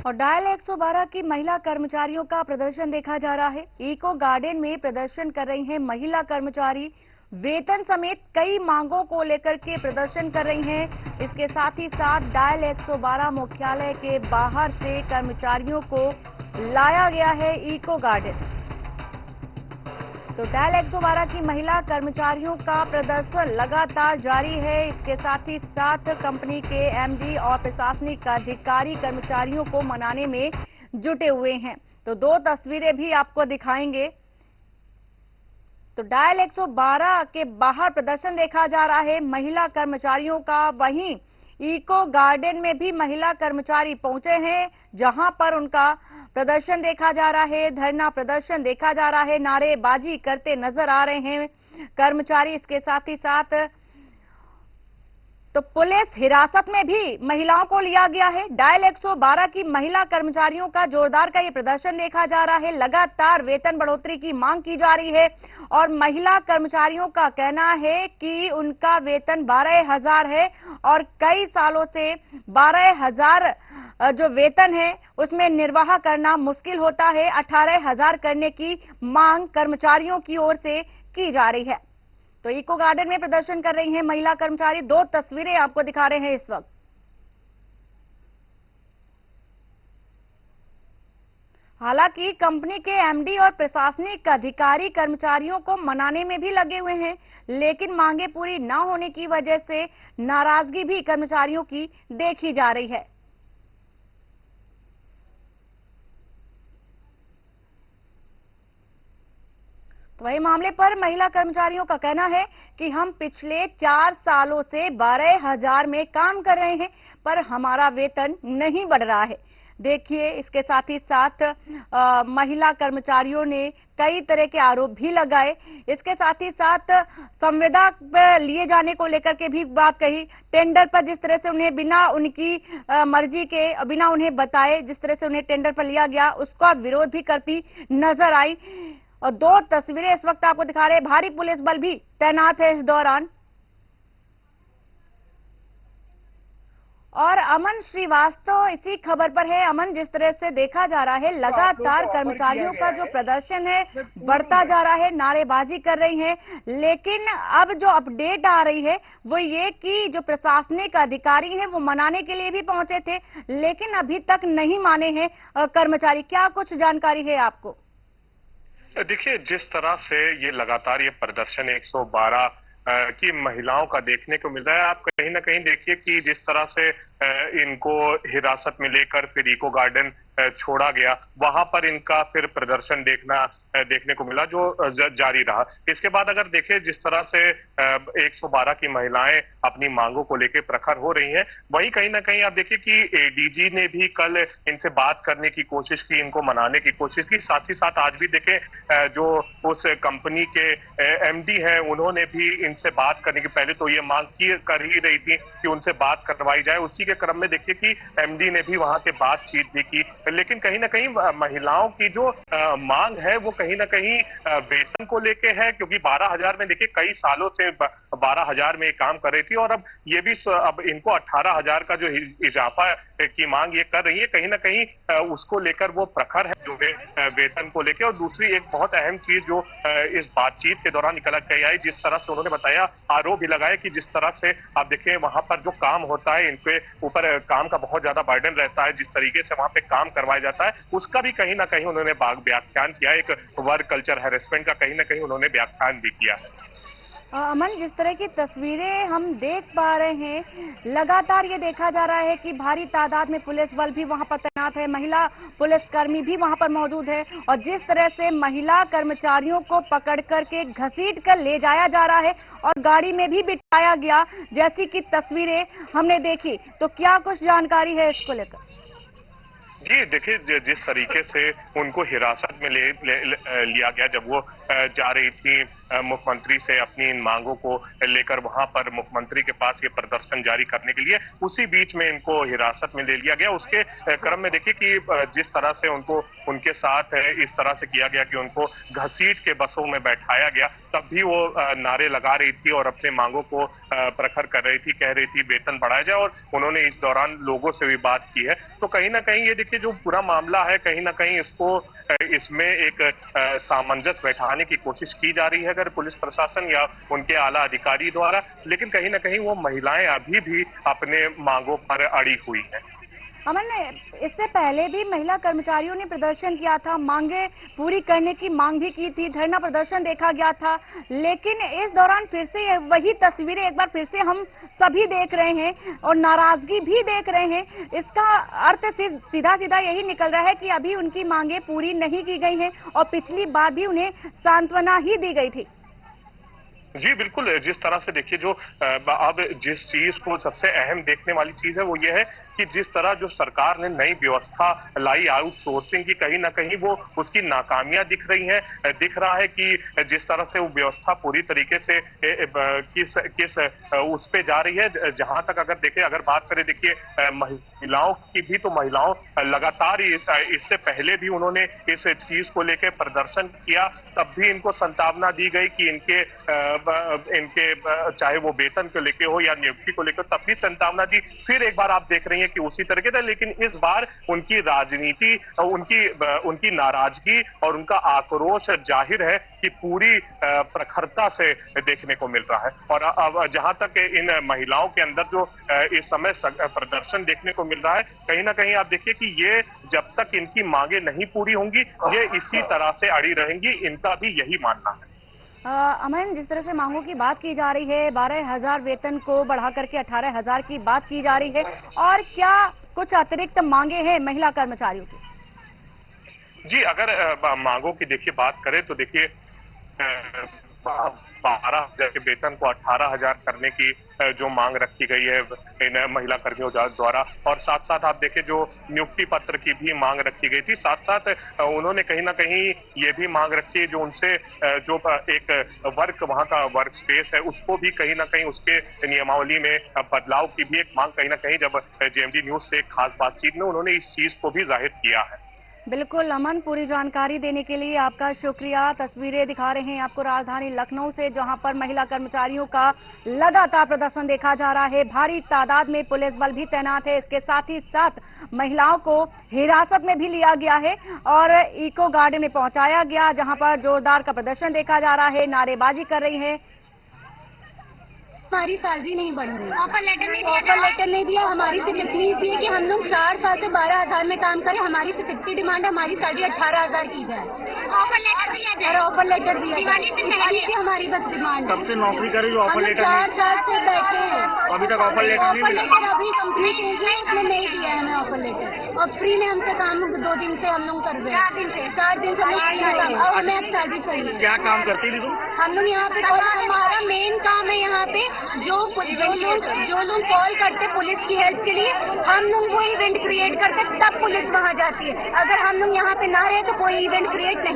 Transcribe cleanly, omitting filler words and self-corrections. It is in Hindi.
और डायल 112 की महिला कर्मचारियों का प्रदर्शन देखा जा रहा है। इको गार्डन में प्रदर्शन कर रही हैं महिला कर्मचारी। वेतन समेत कई मांगों को लेकर के प्रदर्शन कर रही हैं। इसके साथ ही साथ डायल 112 मुख्यालय के बाहर से कर्मचारियों को लाया गया है इको गार्डन। तो डायल 112 की महिला कर्मचारियों का प्रदर्शन लगातार जारी है। इसके साथ ही साथ कंपनी के एमडी और प्रशासनिक अधिकारी कर्मचारियों को मनाने में जुटे हुए हैं। तो दो तस्वीरें भी आपको दिखाएंगे। तो डायल 112 के बाहर प्रदर्शन देखा जा रहा है महिला कर्मचारियों का। वहीं इको गार्डन में भी महिला कर्मचारी पहुंचे हैं, जहां पर उनका प्रदर्शन देखा जा रहा है, धरना प्रदर्शन देखा जा रहा है, नारेबाजी करते नजर आ रहे हैं कर्मचारी। इसके साथ ही साथ तो पुलिस हिरासत में भी महिलाओं को लिया गया है। डायल 112 की महिला कर्मचारियों का जोरदार का ये प्रदर्शन देखा जा रहा है। लगातार वेतन बढ़ोतरी की मांग की जा रही है और महिला कर्मचारियों का कहना है कि उनका वेतन 12,000 है और कई सालों से 12,000 जो वेतन है उसमें निर्वाह करना मुश्किल होता है। 18,000 करने की मांग कर्मचारियों की ओर से की जा रही है। तो इको गार्डन में प्रदर्शन कर रही हैं महिला कर्मचारी। दो तस्वीरें आपको दिखा रहे हैं इस वक्त। हालांकि कंपनी के एमडी और प्रशासनिक अधिकारी कर्मचारियों को मनाने में भी लगे हुए हैं, लेकिन मांगे पूरी न होने की वजह से नाराजगी भी कर्मचारियों की देखी जा रही है। तो वही मामले पर महिला कर्मचारियों का कहना है कि हम पिछले 4 सालों से 12,000 में काम कर रहे हैं, पर हमारा वेतन नहीं बढ़ रहा है। देखिए, इसके साथ ही साथ महिला कर्मचारियों ने कई तरह के आरोप भी लगाए। इसके साथ ही साथ संविदा लिए जाने को लेकर के भी बात कही। टेंडर पर जिस तरह से उन्हें बिना उनकी मर्जी के, बिना उन्हें बताए जिस तरह से उन्हें टेंडर पर लिया गया, उसका विरोध भी करती नजर आई। और दो तस्वीरें इस वक्त आपको दिखा रहे हैं। भारी पुलिस बल भी तैनात है इस दौरान। और अमन श्रीवास्तव इसी खबर पर है। अमन, जिस तरह से देखा जा रहा है लगातार कर्मचारियों का जो प्रदर्शन है बढ़ता जा रहा है, नारेबाजी कर रही हैं, लेकिन अब जो अपडेट आ रही है वो ये कि जो प्रशासनिक अधिकारी हैं वो मनाने के लिए भी पहुंचे थे, लेकिन अभी तक नहीं माने हैं कर्मचारी। क्या कुछ जानकारी है आपको? देखिए, जिस तरह से ये लगातार ये प्रदर्शन 112 की महिलाओं का देखने को मिल रहा है, आप कहीं ना कहीं देखिए कि जिस तरह से इनको हिरासत में लेकर फिर इको गार्डन छोड़ा गया, वहां पर इनका फिर प्रदर्शन देखने को मिला जो जारी रहा। इसके बाद अगर देखें जिस तरह से 112 की महिलाएं अपनी मांगों को लेकर प्रखर हो रही हैं, वहीं कहीं ना कहीं आप देखिए कि एडीजी ने भी कल इनसे बात करने की कोशिश की, इनको मनाने की कोशिश की। साथ ही साथ आज भी देखें जो उस कंपनी के एमडी हैं, उन्होंने भी इनसे बात करने की, पहले तो ये मांग कर ही रही थी कि उनसे बात करवाई जाए। उसी के क्रम में देखिए कि एमडी ने भी वहां से बातचीत भी की, लेकिन कहीं ना कहीं महिलाओं की जो मांग है वो कहीं ना कहीं वेतन को लेके है, क्योंकि 12,000 में देखिए कई सालों से 12,000 में काम कर रही थी और अब इनको 18,000 का जो इजाफा की मांग ये कर रही है, कहीं ना कहीं उसको लेकर वो प्रखर है जो वेतन को लेकर। और दूसरी एक बहुत अहम चीज जो इस बातचीत के दौरान निकल के आई, जिस तरह से उन्होंने बताया, आरोप भी लगाया कि जिस तरह से आप देखें वहां पर जो काम होता है, इनके ऊपर काम का बहुत ज्यादा बर्डन रहता है, जिस तरीके से वहां पे काम करवाया जाता है उसका भी कहीं ना कहीं उन्होंने व्याख्यान किया। एक वर्क कल्चर हैरेसमेंट का कहीं ना कहीं उन्होंने व्याख्यान भी किया। अमन, जिस तरह की तस्वीरें हम देख पा रहे हैं, लगातार ये देखा जा रहा है कि भारी तादाद में पुलिस बल भी वहां पर तैनात है, महिला पुलिसकर्मी भी वहां पर मौजूद है और जिस तरह से महिला कर्मचारियों को पकड़ करके घसीट कर ले जाया जा रहा है और गाड़ी में भी बिठाया गया, जैसी कि तस्वीरें हमने देखी, तो क्या कुछ जानकारी है इसको लेकर? जी देखिए, जिस तरीके से उनको हिरासत में लिया गया, जब वो जा रही थी मुख्यमंत्री से अपनी इन मांगों को लेकर वहां पर मुख्यमंत्री के पास ये प्रदर्शन जारी करने के लिए, उसी बीच में इनको हिरासत में ले लिया गया। उसके क्रम में देखिए कि जिस तरह से उनको उनके साथ इस तरह से किया गया कि उनको घसीट के बसों में बैठाया गया, तब भी वो नारे लगा रही थी और अपने मांगों को प्रखर कर रही थी, कह रही थी वेतन बढ़ाया जाए, और उन्होंने इस दौरान लोगों से भी बात की है। तो कहीं ना कहीं ये देखिए जो पूरा मामला है, कहीं ना कहीं इसको इसमें एक सामंजस्य बैठाने की कोशिश की जा रही है अगर पुलिस प्रशासन या उनके आला अधिकारी द्वारा, लेकिन कहीं ना कहीं वो महिलाएं अभी भी अपने मांगों पर अड़ी हुई हैं। अमन, इससे पहले भी महिला कर्मचारियों ने प्रदर्शन किया था, मांगे पूरी करने की मांग भी की थी, धरना प्रदर्शन देखा गया था, लेकिन इस दौरान फिर से वही तस्वीरें एक बार फिर से हम सभी देख रहे हैं और नाराजगी भी देख रहे हैं। इसका अर्थ सीधा सीधा यही निकल रहा है कि अभी उनकी मांगे पूरी नहीं की गई हैं और पिछली बार भी उन्हें सांत्वना ही दी गई थी। जी बिल्कुल, जिस तरह से देखिए जो अब जिस चीज को सबसे अहम देखने वाली चीज है वो ये है कि जिस तरह जो सरकार ने नई व्यवस्था लाई आउटसोर्सिंग की, कहीं ना कहीं वो उसकी नाकामियां दिख रही हैं। दिख रहा है कि जिस तरह से वो व्यवस्था पूरी तरीके से किस उस पे जा रही है। जहां तक अगर देखें, अगर बात करें देखिए महिलाओं की भी, तो महिलाओं लगातार इससे पहले भी उन्होंने इस चीज को लेकर प्रदर्शन किया, तब भी इनको संभावना दी गई कि इनके चाहे वो वेतन को लेके हो या नियुक्ति को लेकर, तब भी संभावना दी। फिर एक बार आप देख रही हैं कि उसी तरीके से, लेकिन इस बार उनकी राजनीति, उनकी नाराजगी और उनका आक्रोश जाहिर है कि पूरी प्रखरता से देखने को मिल रहा है। और अब जहां तक इन महिलाओं के अंदर जो इस समय प्रदर्शन देखने को मिल रहा है, कहीं ना कहीं आप देखिए कि ये जब तक इनकी मांगे नहीं पूरी होंगी, ये इसी तरह से अड़ी रहेंगी, इनका भी यही मानना है। अमन, जिस तरह से मांगों की बात की जा रही है, 12,000 वेतन को बढ़ा करके 18,000 की बात की जा रही है, और क्या कुछ अतिरिक्त मांगे हैं महिला कर्मचारियों की? जी, अगर मांगों की देखिए बात करें तो देखिए 12,000 के वेतन को 18,000 करने की जो मांग रखी गई है इन महिला कर्मियों द्वारा, और साथ साथ आप देखें जो नियुक्ति पत्र की भी मांग रखी गई थी। साथ साथ उन्होंने कहीं ना कहीं ये भी मांग रखी है जो उनसे जो एक वर्क वहां का वर्क स्पेस है, उसको भी कहीं ना कहीं उसके नियमावली में बदलाव की भी एक मांग कहीं ना कहीं जब जेएमडी न्यूज से एक खास बातचीत में उन्होंने इस चीज को भी जाहिर किया है। बिल्कुल अमन, पूरी जानकारी देने के लिए आपका शुक्रिया। तस्वीरें दिखा रहे हैं आपको राजधानी लखनऊ से, जहां पर महिला कर्मचारियों का लगातार प्रदर्शन देखा जा रहा है। भारी तादाद में पुलिस बल भी तैनात है। इसके साथ ही साथ महिलाओं को हिरासत में भी लिया गया है और इको गार्डन में पहुंचाया गया, जहां पर जोरदार का प्रदर्शन देखा जा रहा है, नारेबाजी कर रही है। हमारी सैलरी नहीं बढ़ रही, ऑफर लेटर नहीं दिया। हमारी सिर्फ इतनी थी कि हम लोग 4 साल से 12,000 में काम करें। हमारी सिर्फ इतनी डिमांड है, हमारी सैलरी 18,000 की जाए, ऑफर लेटर दिया जाए और ऑफर लेटर दिया जाए। हमारी बस डिमांड तब से नौकरी करे जो ऑफर लेटर 4 साल से बैठे हैं, अभी तक ऑफर लेटर नहीं मिला। अभी कंप्लीट उसने नहीं दिया है हमें ऑफर लेटर, और फ्री में हमसे काम 2 दिन से हम लोग कर रहे हैं, 4 दिन से और हमें अब सैलरी चाहिए। क्या काम करती थी तुम? हम लोग यहाँ पे, हमारा मेन काम है यहाँ पे जो लोग कॉल करते पुलिस की हेल्प के लिए, हम लोग वो इवेंट क्रिएट करते, तब पुलिस वहाँ जाती है। अगर हम लोग यहाँ पे ना रहे तो कोई इवेंट क्रिएट नहीं